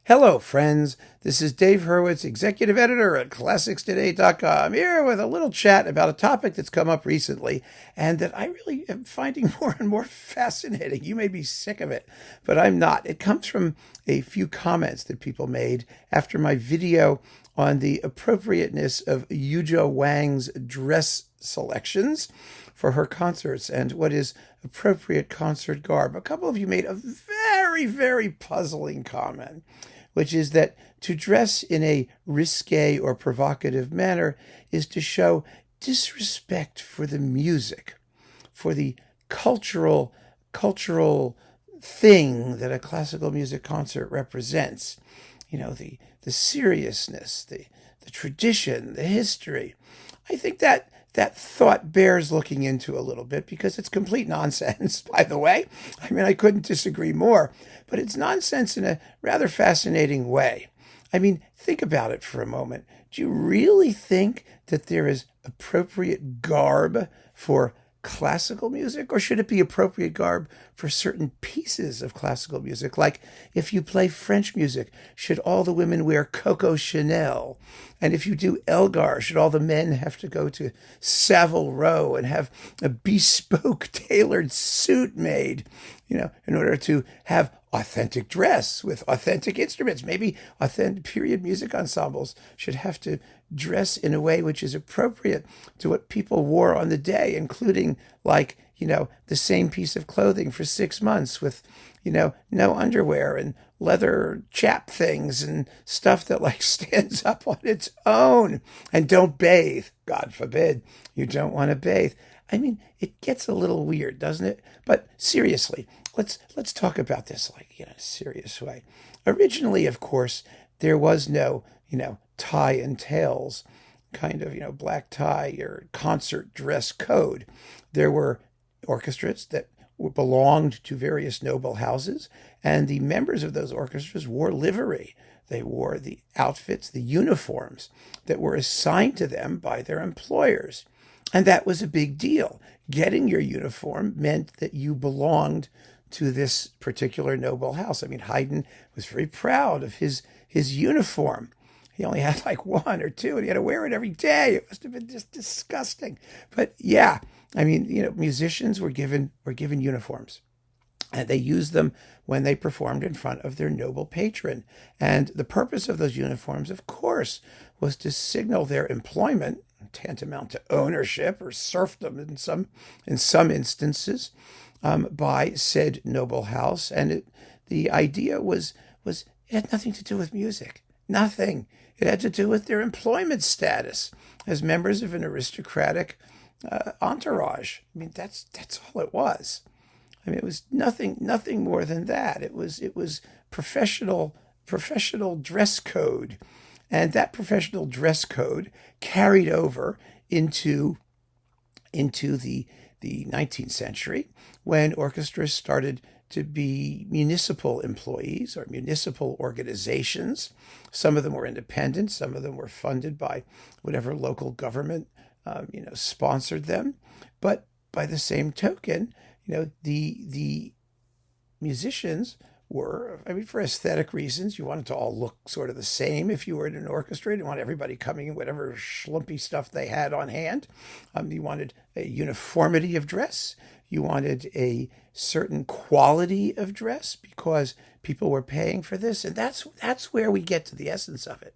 Hello, friends. This is Dave Hurwitz, executive editor at ClassicsToday.com, here with a little chat about a topic that's come up recently and that I really am finding more and more fascinating. You may be sick of it, but I'm not. It comes from a few comments that people made after my video on the appropriateness of Yuja Wang's dress selections for her concerts and what is appropriate concert garb. A couple of you made a very, very puzzling comment, which is that to dress in a risque or provocative manner is to show disrespect for the music, for the cultural thing that a classical music concert represents. You know, the seriousness, the tradition, the history. I think that thought bears looking into a little bit because it's complete nonsense, by the way. I mean, I couldn't disagree more, but it's nonsense in a rather fascinating way. I mean, think about it for a moment. Do you really think that there is appropriate garb for classical music, or should it be appropriate garb for certain pieces of classical music? Like if you play French music, should all the women wear Coco Chanel? And if you do Elgar, should all the men have to go to Savile Row and have a bespoke tailored suit made, in order to have authentic dress with authentic instruments? Maybe authentic period music ensembles should have to dress in a way which is appropriate to what people wore on the day, including the same piece of clothing for 6 months with, no underwear and leather chap things and stuff that stands up on its own, and don't bathe. God forbid you don't want to bathe. I mean, it gets a little weird, doesn't it? But seriously, let's talk about this in a serious way. Originally, of course, there was no, tie and tails kind of, black tie or concert dress code. There were orchestras that belonged to various noble houses, and the members of those orchestras wore livery. They wore the outfits, the uniforms that were assigned to them by their employers. And that was a big deal. Getting your uniform meant that you belonged to this particular noble house. I mean, Haydn was very proud of his uniform. He only had one or two, and he had to wear it every day. It must have been just disgusting. But yeah, I mean, musicians were given uniforms, and they used them when they performed in front of their noble patron. And the purpose of those uniforms, of course, was to signal their employment, tantamount to ownership or serfdom in some instances, by said noble house. And the idea was it had nothing to do with music. Nothing. It had to do with their employment status as members of an aristocratic entourage. I mean, that's all it was. I mean, it was nothing more than that. It was professional dress code, and that professional dress code carried over into the 19th century, when orchestras started to be municipal employees or municipal organizations. Some of them were independent. Some of them were funded by whatever local government, sponsored them. But by the same token, the musicians were, for aesthetic reasons, you wanted to all look sort of the same. If you were in an orchestra, you didn't want everybody coming in whatever schlumpy stuff they had on hand. You wanted a uniformity of dress. You wanted a certain quality of dress because people were paying for this. And that's where we get to the essence of it.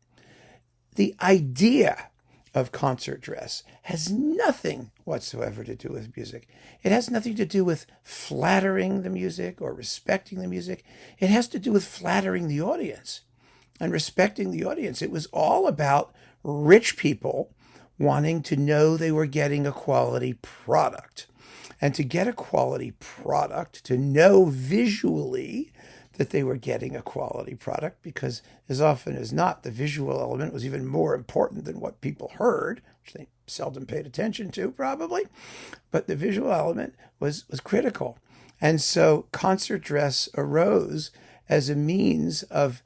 The idea of concert dress has nothing whatsoever to do with music. It has nothing to do with flattering the music or respecting the music. It has to do with flattering the audience and respecting the audience. It was all about rich people wanting to know they were getting a quality product. And to get a quality product, to know visually that they were getting a quality product, because as often as not, the visual element was even more important than what people heard, which they seldom paid attention to probably. But the visual element was critical. And so concert dress arose as a means of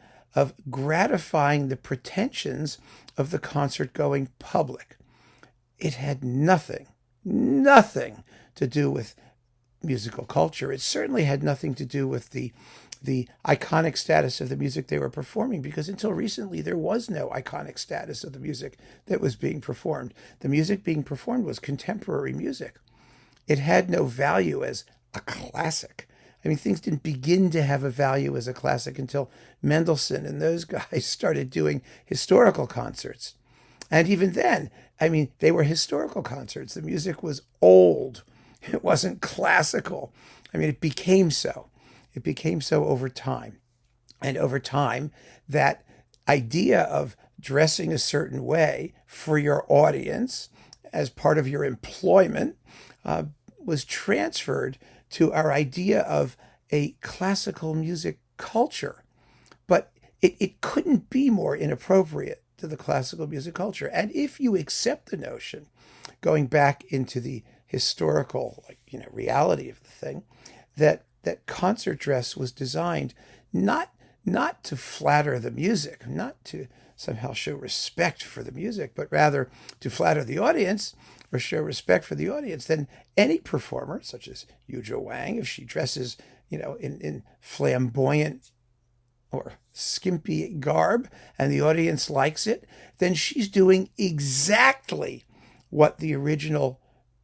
gratifying the pretensions of the concert-going public. It had nothing to do with musical culture. It certainly had nothing to do with the the iconic status of the music they were performing, because until recently there was no iconic status of the music that was being performed. The music being performed was contemporary music. It had no value as a classic. I mean, things didn't begin to have a value as a classic until Mendelssohn and those guys started doing historical concerts. And even then, I mean, they were historical concerts. The music was old. It wasn't classical. I mean, it became so. It became so over time. And over time, that idea of dressing a certain way for your audience as part of your employment was transferred to our idea of a classical music culture. But it couldn't be more inappropriate to the classical music culture. And if you accept the notion, going back into the historical, reality of the thing, that concert dress was designed not to flatter the music, not to somehow show respect for the music, but rather to flatter the audience or show respect for the audience, then any performer, such as Yuja Wang, if she dresses, in flamboyant or skimpy garb and the audience likes it, then she's doing exactly what the original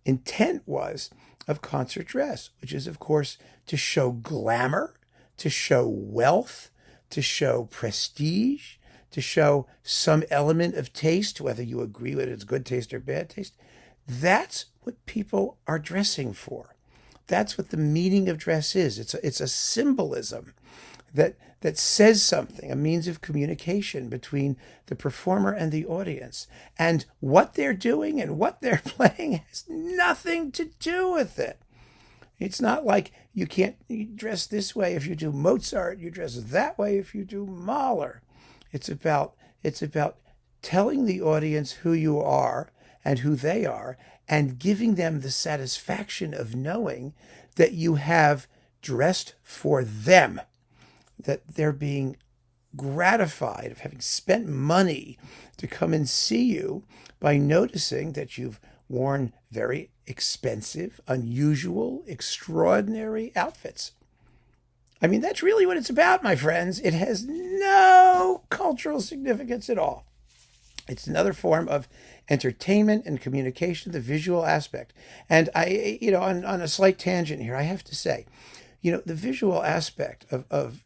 intent was of concert dress, which is, of course, to show glamour, to show wealth, to show prestige, to show some element of taste, whether you agree with it's good taste or bad taste. That's what people are dressing for. That's what the meaning of dress is. It's a symbolism that says something, a means of communication between the performer and the audience. And what they're doing and what they're playing has nothing to do with it. It's not like you dress this way if you do Mozart, you dress that way if you do Mahler. It's about telling the audience who you are and who they are, and giving them the satisfaction of knowing that you have dressed for them, that they're being gratified of having spent money to come and see you by noticing that you've worn very expensive, unusual, extraordinary outfits. I mean, that's really what it's about, my friends. It has no cultural significance at all. It's another form of entertainment and communication, the visual aspect. And on a slight tangent here, I have to say, the visual aspect of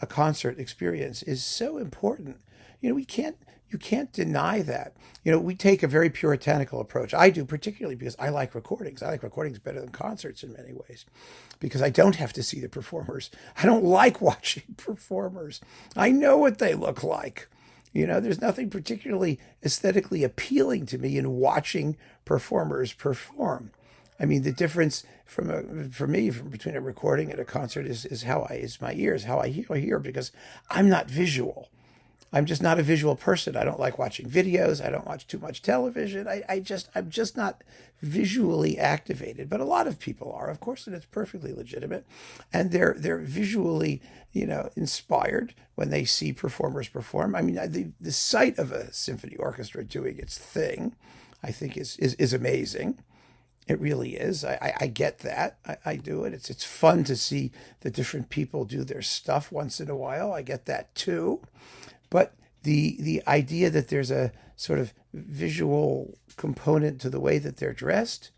a concert experience is so important. You can't deny that. We take a very puritanical approach. I do, particularly because I like recordings. I like recordings better than concerts in many ways, because I don't have to see the performers. I don't like watching performers. I know what they look like. There's nothing particularly aesthetically appealing to me in watching performers perform. I mean, the difference for me between a recording and a concert is my ears, how I hear, because I'm not visual. I'm just not a visual person. I don't like watching videos. I don't watch too much television. I'm just not visually activated. But a lot of people are, of course, and it's perfectly legitimate. And they're visually, inspired when they see performers perform. I mean, the sight of a symphony orchestra doing its thing, I think is amazing. It really is. I get that. I do it. It's fun to see the different people do their stuff once in a while. I get that too. But the idea that there's a sort of visual component to the way that they're dressed,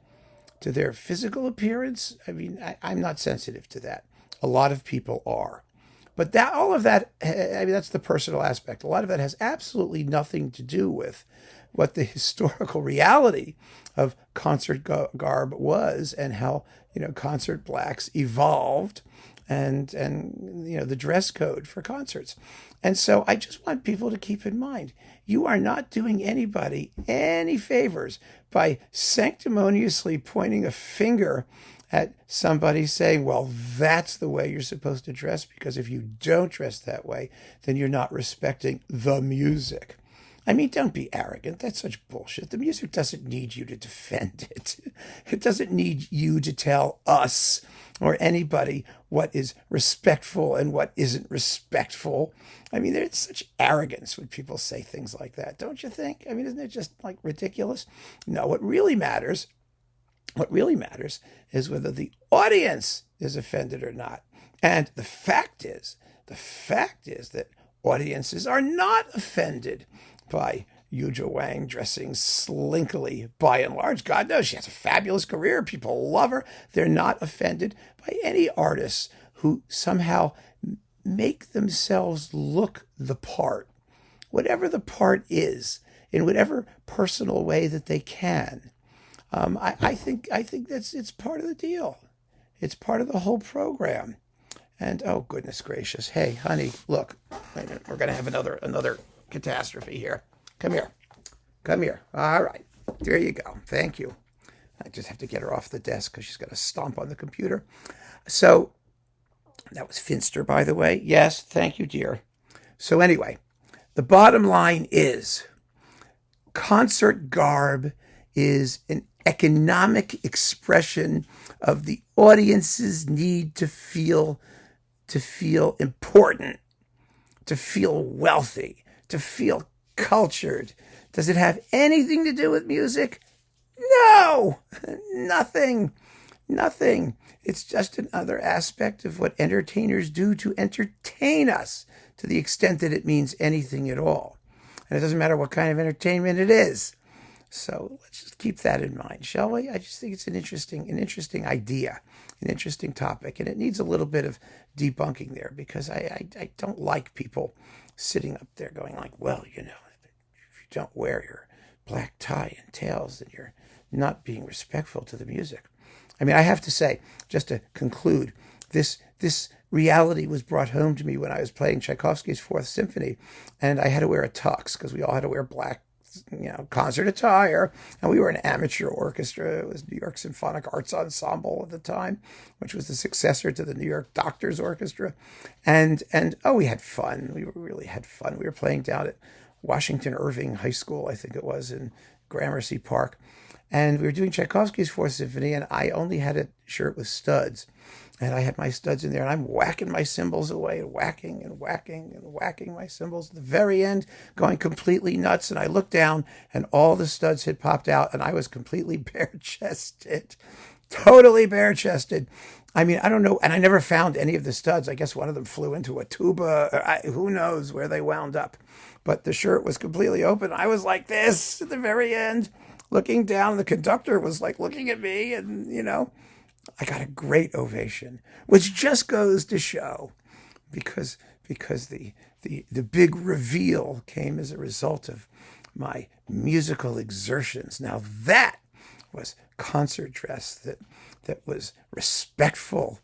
to their physical appearance, I mean, I'm not sensitive to that. A lot of people are. But all of that, that's the personal aspect. A lot of that has absolutely nothing to do with what the historical reality of concert garb was, and how, concert blacks evolved, and the dress code for concerts. And so I just want people to keep in mind, you are not doing anybody any favors by sanctimoniously pointing a finger at somebody saying, well, that's the way you're supposed to dress, because if you don't dress that way, then you're not respecting the music. I mean, don't be arrogant. That's such bullshit. The music doesn't need you to defend it. It doesn't need you to tell us or anybody what is respectful and what isn't respectful. I mean, there's such arrogance when people say things like that, don't you think? I mean, isn't it just ridiculous? No, what really matters is whether the audience is offended or not. And the fact is that audiences are not offended by Yuja Wang dressing slinkily by and large. God knows she has a fabulous career. People love her. They're not offended by any artists who somehow make themselves look the part, whatever the part is, in whatever personal way that they can. I think it's part of the deal. It's part of the whole program. And oh goodness gracious, hey honey, look, we're gonna have another catastrophe here. Come here, come here. All right, there you go. Thank you. I just have to get her off the desk because she's got to stomp on the computer. So that was Finster, by the way. Yes, thank you, dear. So anyway, the bottom line is concert garb is an economic expression of the audience's need to feel important, to feel wealthy, to feel cultured. Does it have anything to do with music? No, nothing. It's just another aspect of what entertainers do to entertain us, to the extent that it means anything at all. And it doesn't matter what kind of entertainment it is. So let's just keep that in mind, shall we? I just think it's an interesting idea, an interesting topic, and it needs a little bit of debunking there, because I don't like people sitting up there going like, well, if you don't wear your black tie and tails, then you're not being respectful to the music. I mean, I have to say, just to conclude, this reality was brought home to me when I was playing Tchaikovsky's Fourth Symphony, and I had to wear a tux because we all had to wear black, concert attire, and we were an amateur orchestra. It was New York Symphonic Arts Ensemble at the time, which was the successor to the New York Doctors Orchestra, and we had fun. We really had fun. We were playing down at Washington Irving High School, I think it was, in Gramercy Park, and we were doing Tchaikovsky's Fourth Symphony, and I only had a shirt with studs. And I had my studs in there, and I'm whacking my cymbals away, and whacking my cymbals. At the very end, going completely nuts. And I looked down, and all the studs had popped out, and I was completely bare-chested, totally bare-chested. I mean, I don't know, and I never found any of the studs. I guess one of them flew into a tuba. Who knows where they wound up. But the shirt was completely open. I was like this at the very end, looking down. The conductor was like looking at me, and, I got a great ovation, which just goes to show, because the big reveal came as a result of my musical exertions. Now that was concert dress that was respectful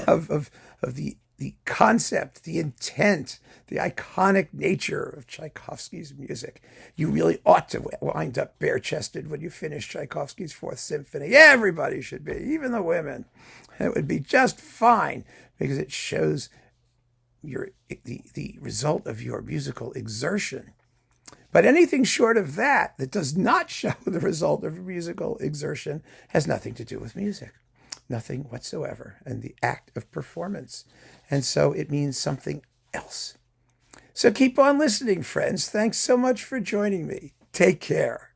of the concept, the intent, the iconic nature of Tchaikovsky's music. You really ought to wind up bare-chested when you finish Tchaikovsky's Fourth Symphony. Everybody should be, even the women. It would be just fine, because it shows the result of your musical exertion. But anything short of that does not show the result of musical exertion has nothing to do with music. Nothing whatsoever, and the act of performance. And so it means something else. So keep on listening, friends. Thanks so much for joining me. Take care.